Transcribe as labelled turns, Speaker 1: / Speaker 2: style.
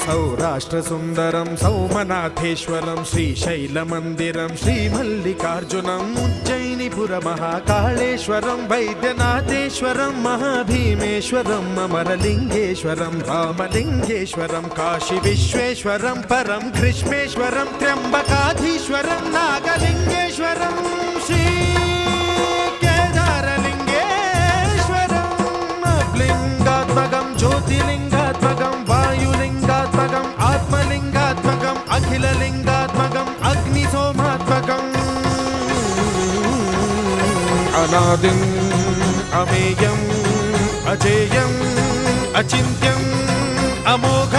Speaker 1: सौराष्ट्रसुन्दरं सौमनाथेश्वरं श्रीशैलमन्दिरं श्रीमल्लिकार्जुनम् उज्जयिनीपुरमहाकाळेश्वरं वैद्यनाथेश्वरं महाभीमेश्वरम् अमरलिङ्गेश्वरं रामलिङ्गेश्वरं काशीविश्वेश्वरं परं ग्रीष्मेश्वरं त्र्यम्बकाधीश्वरं नागलिङ्गेश्वरं श्री लिंगात्मकं ज्योतिलिंगात्मकं वायुलिंगात्मकं आत्मलिंगात्मकं अखिललिंगात्मकं अग्निसोमात्मकं अनादिं अमेयं अजेयं अचिन्त्यं अमोघ